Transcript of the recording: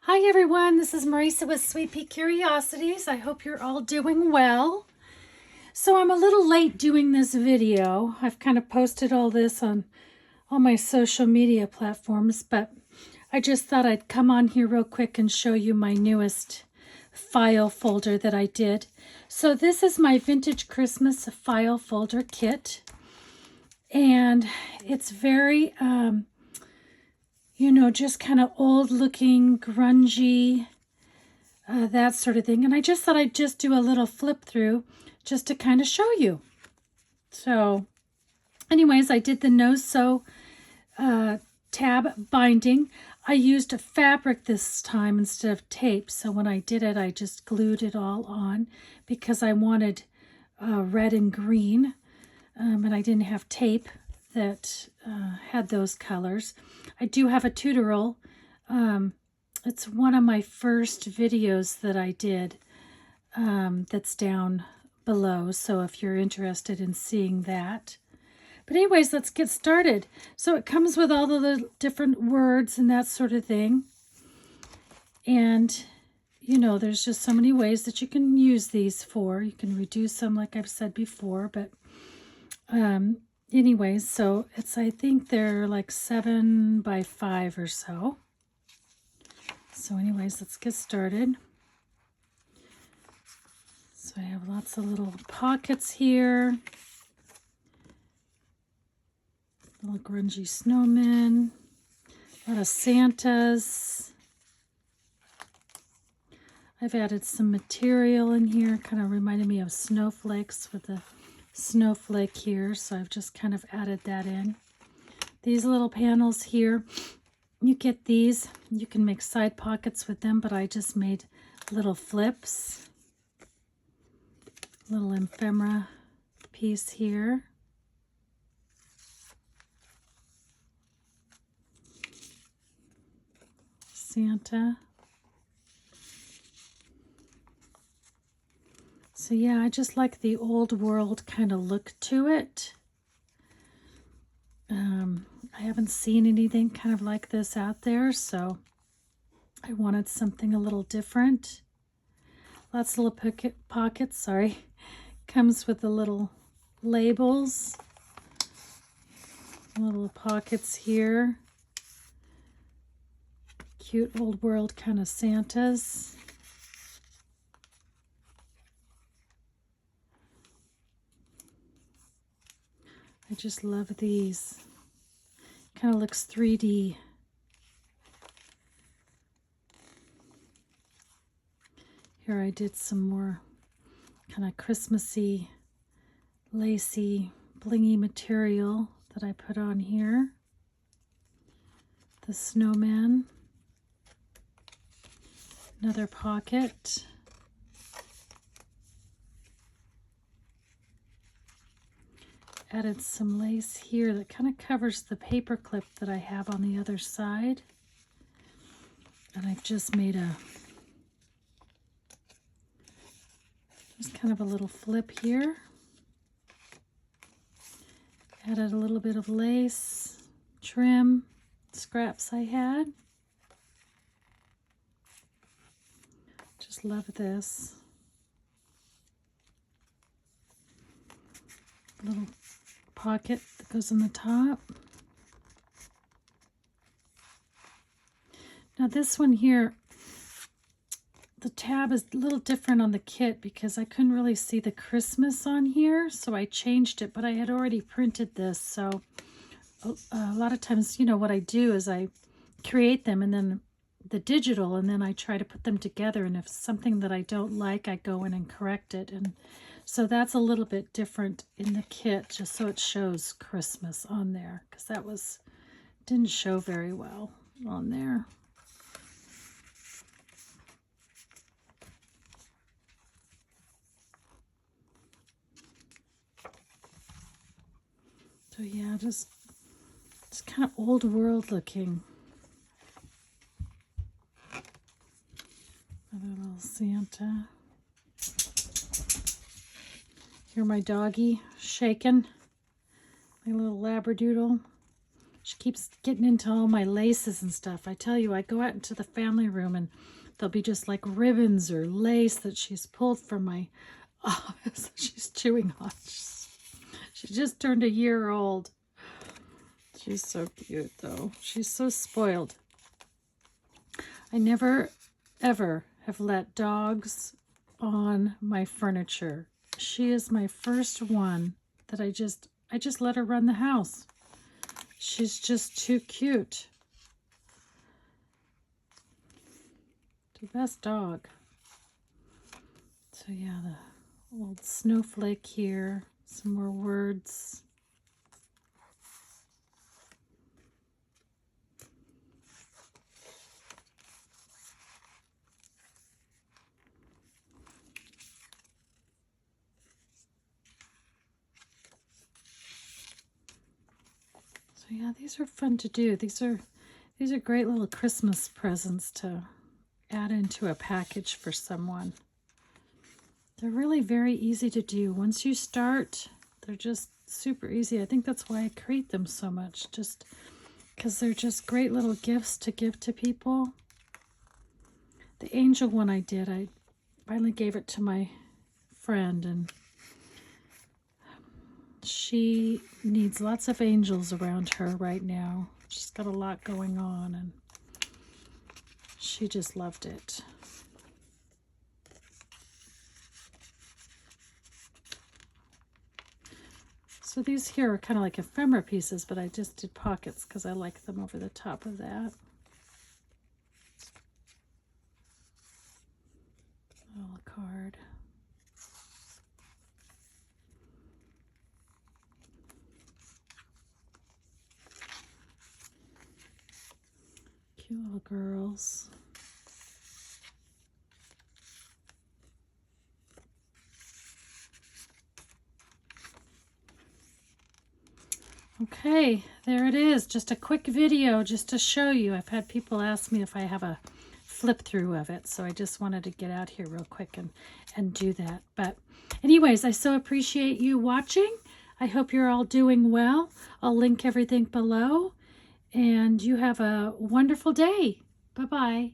Hi everyone, this is Marisa with Sweet Pea Curiosities. I hope you're all doing well. So I'm a little late doing this video. I've kind of posted all this on all my social media platforms, but I just thought I'd come on here real quick and show you my newest file folder that I did. So this is my Vintage Christmas file folder kit, and it's very just kind of old looking, grungy, that sort of thing. And I just thought I'd just do a little flip through just to kind of show you. So anyways, I did the no-sew tab binding. I used fabric this time instead of tape. So when I did it, I just glued it all on because I wanted red and green. And I didn't have tape that had those colors. I do have a tutorial. It's one of my first videos that I did that's down below. So if you're interested in seeing that. But anyways, let's get started. So it comes with all the different words and that sort of thing. And, there's just so many ways that you can use these for. You can reduce them, like I've said before. But anyways, so I think they're like 7 by 5 or so. So anyways, let's get started. So I have lots of little pockets here. Little grungy snowmen. A lot of Santas. I've added some material in here. Kind of reminded me of snowflakes with the snowflake here. So I've just kind of added that in. These little panels here. You get these. You can make side pockets with them, but I just made little flips. Little ephemera piece here. Santa. So yeah, I just like the old world kind of look to it. I haven't seen anything kind of like this out there, so I wanted something a little different. Lots of little pockets, sorry. Comes with the little labels. Little pockets here. Cute old world kind of Santas. I just love these. Kind of looks 3D. Here I did some more kind of Christmassy, lacy, blingy material that I put on here. The snowman. Another pocket. Added some lace here that kind of covers the paper clip that I have on the other side. And I've just made just kind of a little flip here. Added a little bit of lace, trim, scraps I had. Just love this. Little pocket that goes in the top. Now this one here, the tab is a little different on the kit because I couldn't really see the Christmas on here, so I changed it, but I had already printed this. So a lot of times, what I do is I create them and then the digital, and then I try to put them together, and if something that I don't like, I go in and correct it. And so that's a little bit different in the kit, just so it shows Christmas on there, because that didn't show very well on there. So yeah, just it's kind of old world looking. Another little Santa. Here my doggy shaking. My little Labradoodle. She keeps getting into all my laces and stuff. I tell you, I go out into the family room and there'll be just like ribbons or lace that she's pulled from my office. She's chewing on. She just turned a year old. She's so cute, though. She's so spoiled. I never, ever have let dogs on my furniture. She is my first one that I just let her run the house. She's just too cute. The best dog. So yeah, the old snowflake here. Some more words. So yeah, these are fun to do. These are great little Christmas presents to add into a package for someone. They're really very easy to do. Once you start, they're just super easy. I think that's why I create them so much, just because they're just great little gifts to give to people. The angel one I did, I finally gave it to my friend, and she needs lots of angels around her right now. She's got a lot going on, and she just loved it. So these here are kind of like ephemera pieces, but I just did pockets because I like them over the top of that. Oh, a card. Cute little girls. Okay, there it is. Just a quick video just to show you. I've had people ask me if I have a flip through of it, so I just wanted to get out here real quick and do that. But anyways, I so appreciate you watching. I hope you're all doing well. I'll link everything below, and you have a wonderful day. Bye-bye.